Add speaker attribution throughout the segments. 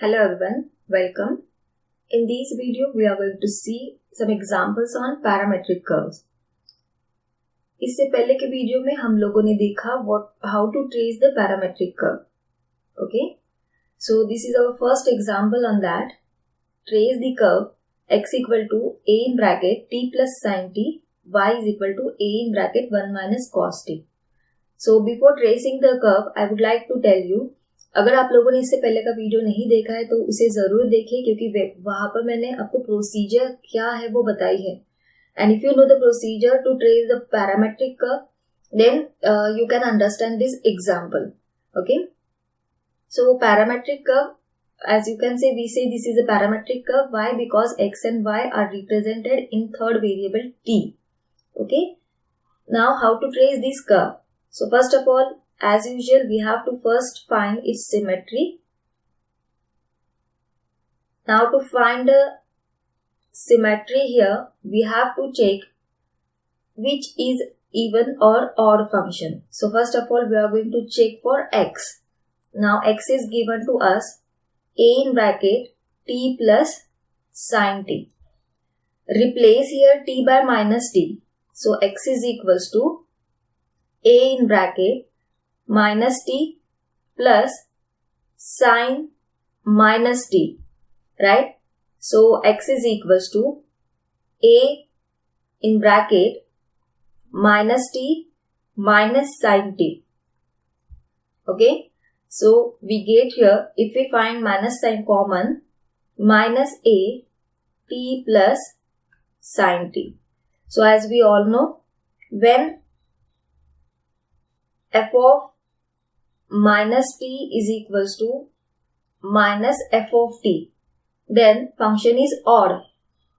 Speaker 1: Hello everyone, welcome. In this video, we are going to see some examples on parametric curves. इससे पहले के video में हम लोगों ने देखा how to trace the parametric curve. Okay, so this is our first example on that. Trace the curve x equal to a in bracket t plus sin t, y is equal to a in bracket 1 minus cos t. So before tracing the curve, I would like to tell you, अगर आप लोगों ने इससे पहले का video नहीं देखा है तो उसे जरूर देखिए, क्योंकि वहां पर मैंने आपको प्रोसीजर क्या है वो बताई है. And if you know the procedure to trace the parametric curve, then you can understand this example. Okay, so parametric curve, as you can say, we say this is a parametric curve. Why? Because x and y are represented in third variable t. Okay, now how to trace this curve? So first of all, as usual, we have to first find its symmetry. Now to find the symmetry here, we have to check which is even or odd function. So first of all, we are going to check for x. Now x is given to us a in bracket t plus sin t. Replace here t by minus t. So x is equals to a in bracket minus t plus sin minus t, right? So x is equals to a in bracket minus t minus sin t. Okay, so we get here, if we find minus sign common, minus a t plus sin t. So as we all know, when f of minus t is equals to minus f of t, then function is odd.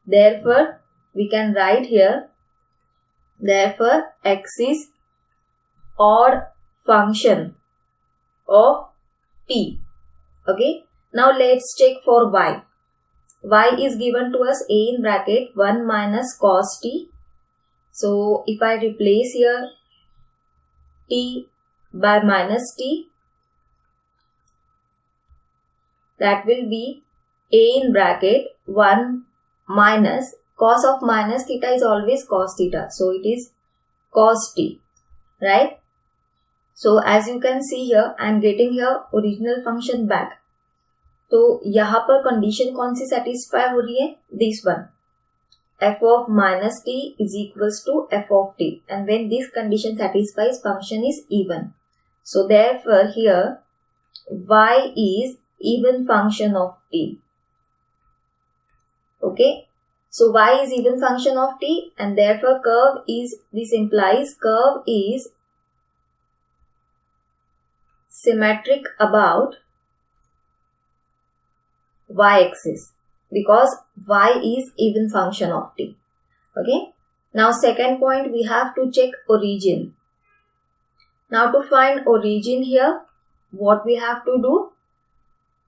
Speaker 1: Therefore, we can write here, therefore x is odd function of t. Okay, now let's check for y. Y is given to us a in bracket 1 minus cos t. So if I replace here t by minus t, that will be a in bracket 1 minus cos of minus theta is always cos theta, so it is cos t, right? So as you can see here, I am getting here original function back. तो यहाँ पर condition कौन सी satisfy हो रही है? This one, f of minus t is equals to f of t, and when this condition satisfies, function is even. So therefore here y is even function of t. Okay, so y is even function of t, and therefore curve is, this implies curve is symmetric about y-axis, because y is even function of t. Okay, now second point, we have to check origin. Now to find origin here, what we have to do?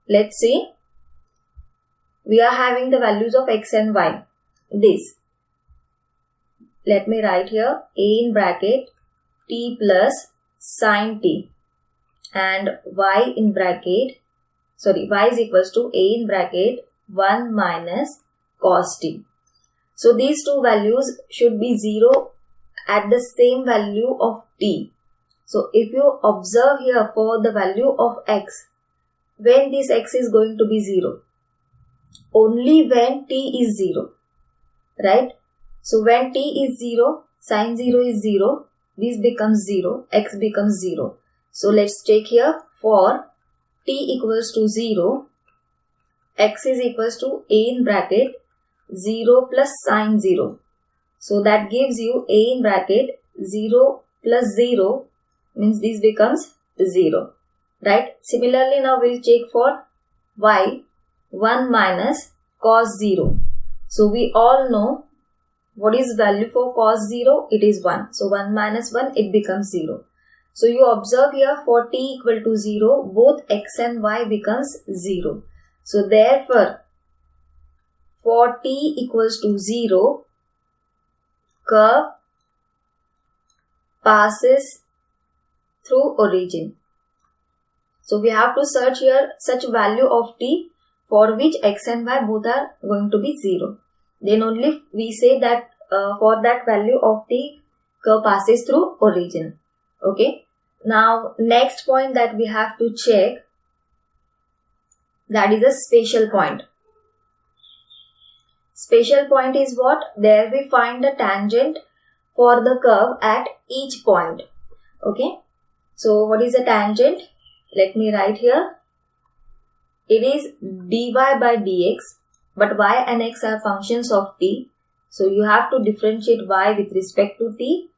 Speaker 1: Let's see. We are having the values of x and y. This, let me write here a in bracket t plus sin t, and y in bracket, y is equals to a in bracket 1 minus cos t. So these two values should be 0 at the same value of t. So if you observe here for the value of x, when this x is going to be 0? Only when t is 0, right? So when t is 0, sin 0 is 0, this becomes 0, x becomes 0. So let's check here for t equals to 0, x is equals to a in bracket 0 plus sin 0. So that gives you a in bracket 0 plus 0, means this becomes 0, right? Similarly, now we'll check for y, 1 minus cos 0. So we all know what is value for cos 0? It is 1. So 1 minus 1, it becomes 0. So you observe here for t equal to 0, both x and y becomes 0. So therefore, for t equals to 0, curve passes through origin. So we have to search here such value of t for which x and y both are going to be 0. Then only we say that for that value of the curve passes through origin. Okay. Now next point that we have to check, that is a spatial point. Spatial point is what? There we find the tangent for the curve at each point. Okay. So what is the tangent? Let me write here. It is dy by dx, but y and x are functions of t. So you have to differentiate y with respect to t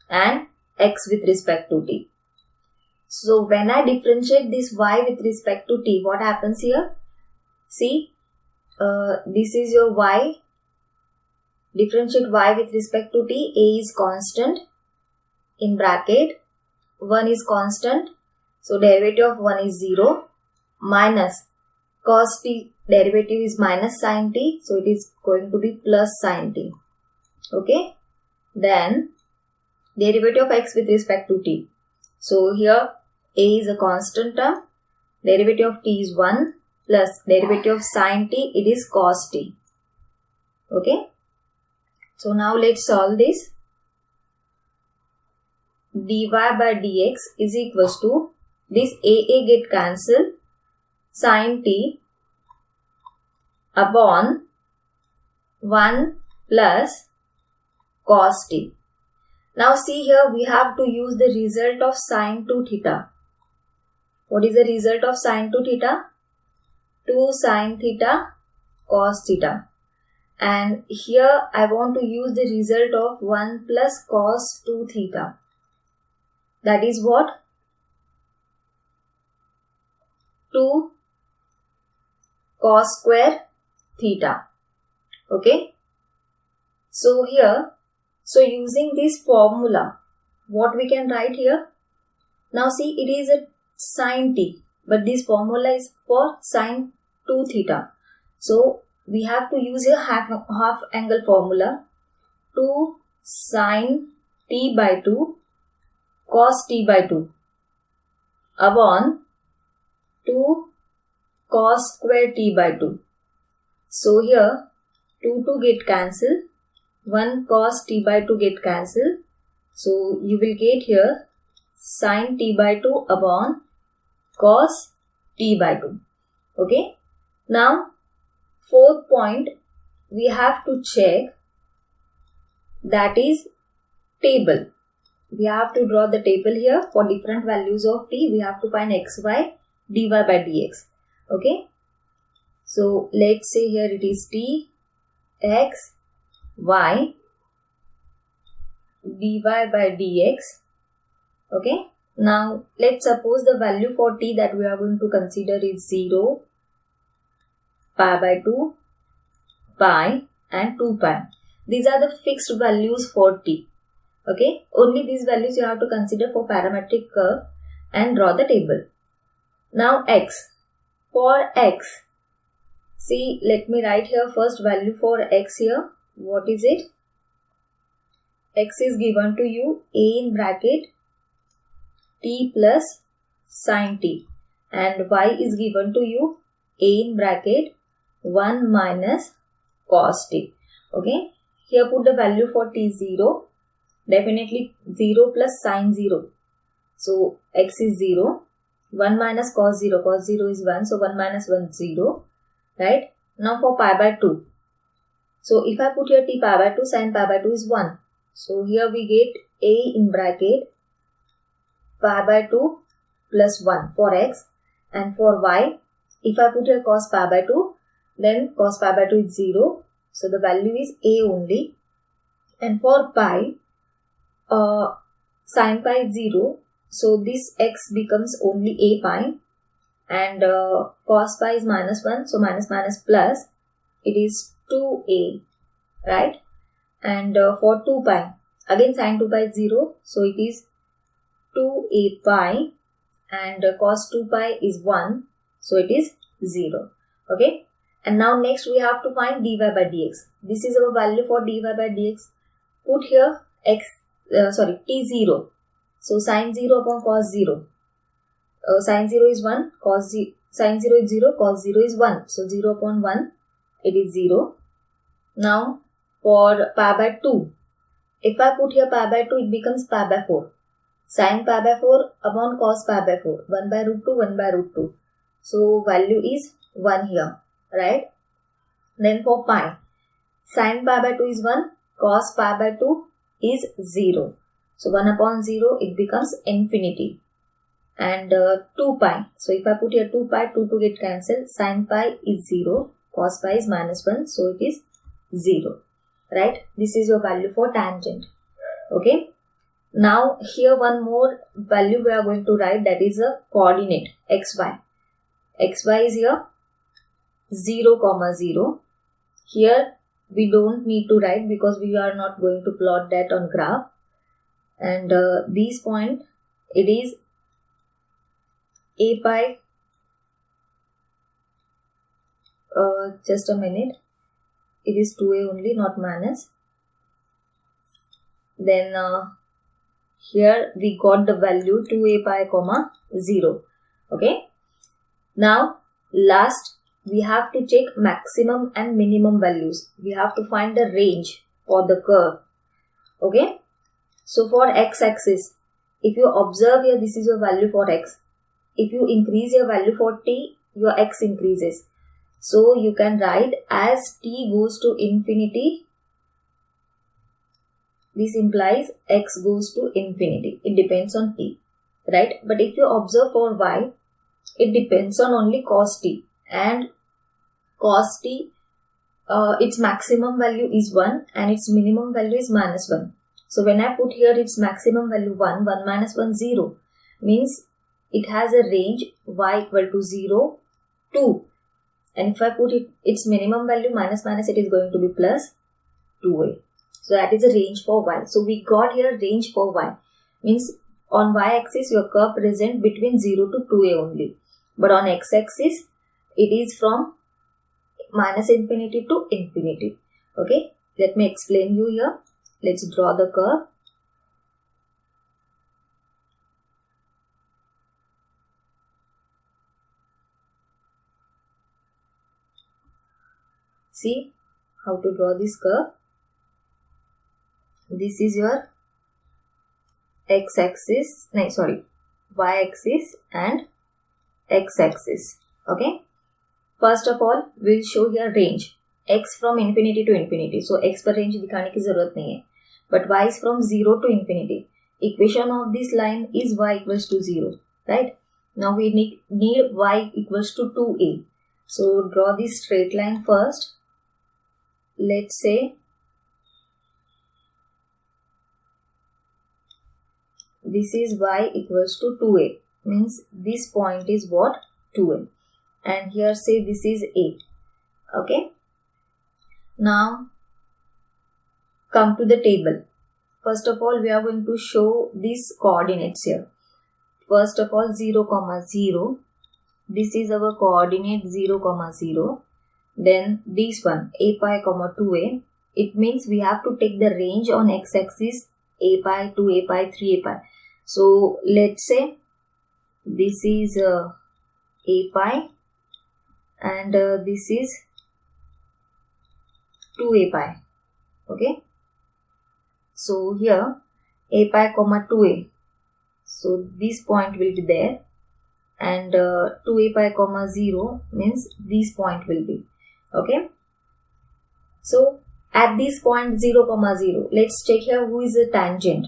Speaker 1: and x with respect to t. So when I differentiate this y with respect to t, what happens here? See, this is your y. Differentiate y with respect to t. A is constant in bracket. 1 is constant. So derivative of 1 is 0. Minus cos t, derivative is minus sin t. So it is going to be plus sin t. Okay. Then derivative of x with respect to t. So here a is a constant term. Derivative of t is 1 plus derivative of sin t, it is cos t. Okay. So now let's solve this. Dy by dx is equals to, this a get cancelled, sin t upon 1 plus cos t. Now see here, we have to use the result of sin 2 theta. What is the result of sin 2 theta? 2 sin theta cos theta. And here I want to use the result of 1 plus cos 2 theta. That is what? 2 cos square theta. Okay. So here, so using this formula, what we can write here? Now see, it is a sin t, but this formula is for sin 2 theta. So we have to use a half angle formula. 2 sin t by 2 cos t by 2 upon 2 cos square t by 2. So here 2 get cancelled, 1 cos t by 2 get cancelled. So you will get here sin t by 2 upon cos t by 2. Okay. Now fourth point we have to check, that is table. We have to draw the table here for different values of t. We have to find xy, dy by dx. Okay. So let's say here it is t, x, y, dy by dx. Okay. Now let's suppose the value for t that we are going to consider is 0, pi by 2, pi and 2 pi. These are the fixed values for t. Okay. Only these values you have to consider for parametric curve and draw the table. Now x. For x, see, let me write here first value for x here. What is it? X is given to you a in bracket t plus sin t, and y is given to you a in bracket 1 minus cos t. Okay. Here put the value for t 0. Definitely 0 plus sin 0. So x is 0. 1 minus cos 0. Cos 0 is 1. So 1 minus 1 0. Right. Now for pi by 2. So if I put here t pi by 2, sin pi by 2 is 1. So here we get a in bracket pi by 2 plus 1 for x. And for y, if I put here cos pi by 2, then cos pi by 2 is 0. So the value is a only. And for pi, sin pi is 0. So this x becomes only a pi. And cos pi is minus 1. So minus minus plus, it is 2a. Right. And for 2 pi, again sin 2 pi is 0. So it is 2a pi. And cos 2 pi is 1. So it is 0. Okay. And now next we have to find dy by dx. This is our value for dy by dx. Put here t0. So sin 0 upon cos 0. Sin 0 is 1. Sin 0 is 0, cos 0 is 1. So 0 upon 1, it is 0. Now for pi by 2, if I put here pi by 2, it becomes pi by 4. Sin pi by 4 upon cos pi by 4. 1 by root 2, 1 by root 2. So value is 1 here, right? Then for pi, sin pi by 2 is 1, cos pi by 2 is 0. So 1 upon 0, it becomes infinity. And 2 pi. So if I put here 2 pi, 2 get cancelled. Sin pi is 0, cos pi is minus 1. So it is 0. Right? This is your value for tangent. Okay. Now here one more value we are going to write, that is a coordinate xy. Xy is here 0, 0. Here we don't need to write because we are not going to plot that on graph. And this point, it is a pi, just a minute, it is 2a only, not minus. Then here we got the value 2a pi comma 0. Okay. Now last, we have to check maximum and minimum values. We have to find the range for the curve. Okay. So for x-axis, if you observe here, this is your value for x. If you increase your value for t, your x increases. So you can write as t goes to infinity, this implies x goes to infinity. It depends on t, right? But if you observe for y, it depends on only cos t. And cos t, its maximum value is 1 and its minimum value is minus 1. So when I put here its maximum value 1, 1 minus 1, 0, means it has a range y equal to 0, 2. And if I put its minimum value minus minus, it is going to be plus 2a. So that is a range for y. So we got here range for y. Means on y-axis your curve present between 0 to 2a only. But on x-axis it is from minus infinity to infinity. Okay. Let me explain you here. Let's draw the curve. See how to draw this curve. This is your x-axis, y-axis and x-axis. Okay. First of all, we'll show here range. X from infinity to infinity. So x पर range दिखाने की जरूरत नहीं है. But y is from 0 to infinity. Equation of this line is y equals to 0. Right. Now we need y equals to 2a. So draw this straight line first. Let's say this is y equals to 2a. Means this point is what? 2a. And here say this is a. Okay. Now come to the table. First of all, we are going to show these coordinates here. First of all, 0, 0. This is our coordinate 0, 0. Then this one, a pi, 2a. It means we have to take the range on x-axis a pi, 2a pi, 3a pi. So let's say this is a pi and this is 2a pi. Okay. So here a pi, 2a. So this point will be there. And 2a pi, 0 means this point will be. Okay. So at this point 0, 0, let's check here who is the tangent.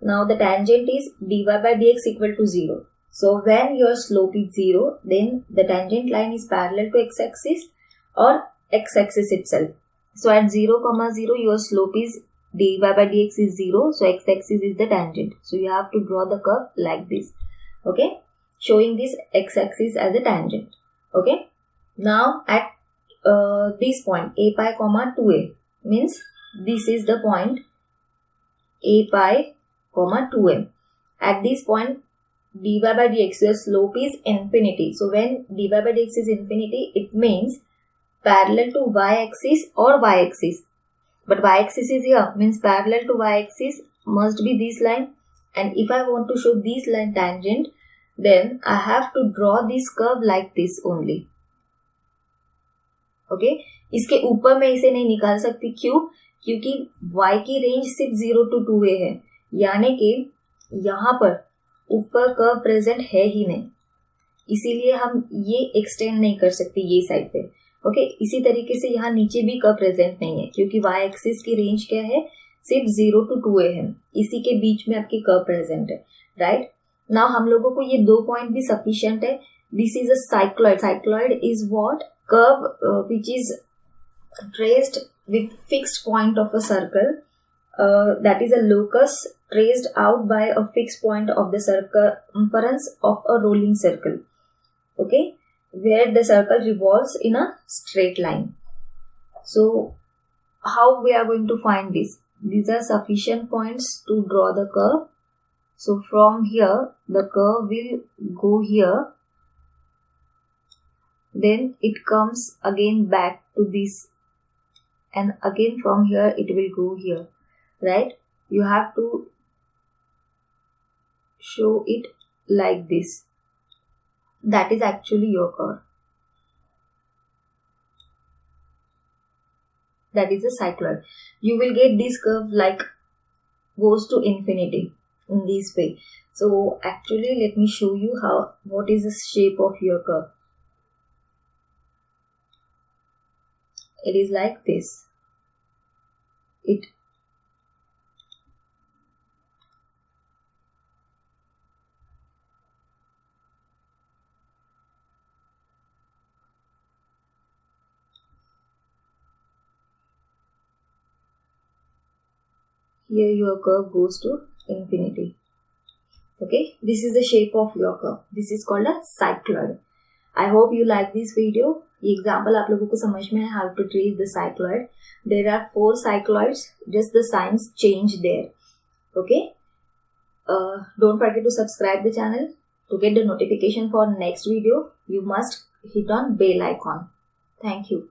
Speaker 1: Now the tangent is dy by dx equal to 0. So when your slope is 0, then the tangent line is parallel to x-axis or x-axis itself. So at 0, 0, your slope is dy by dx is 0. So x-axis is the tangent. So you have to draw the curve like this. Okay. Showing this x-axis as a tangent. Okay. Now at this point a pi, 2a means this is the point a pi, 2a. At this point dy by dx, your slope is infinity. So when dy by dx is infinity, it means parallel to y-axis or y-axis. But y-axis is here, means parallel to y-axis must be this line. And if I want to show this line tangent, then I have to draw this curve like this only. Okay, इसके ऊपर मैं इसे नहीं निकाल सकती, क्यों? क्योंकि y की रेंज सिर्फ 0 to 2a है, यानी कि यहाँ पर ऊपर कर्व प्रेजेंट है ही नहीं, इसीलिए हम ये एक्सटेंड नहीं कर सकते ये साइड पे. ओके, इसी तरीके से यहाँ नीचे भी कर्व प्रेजेंट नहीं है, क्योंकि y एक्सिस की रेंज क्या है, सिर्फ 0 to 2a है, इसी के बीच में आपकी कर्व प्रेजेंट है. राइट नाउ हम लोगों को ये 2 पॉइंट भी सफिशिएंट है. This is a cycloid. Cycloid is what? Curve which is traced with fixed point of a circle, that is a locus traced out by a fixed point of the circumference of a rolling circle. Okay, where the circle revolves in a straight line. So how we are going to find this? These are sufficient points to draw the curve. So from here the curve will go here, then it comes again back to this, and again from here it will go here. Right, you have to show it like this. That is actually your curve. That is a cycloid. You will get this curve like goes to infinity in this way. So actually let me show you what is the shape of your curve. It is like this. Here your curve goes to infinity. Okay, this is the shape of your curve. This is called a cycloid. I hope you like this video. ये example आप लोगों को समझ में है, how to trace the cycloid. There are 4 cycloids, just the signs change there. Okay, don't forget to subscribe the channel. To get the notification for next video, you must hit on bell icon. Thank you.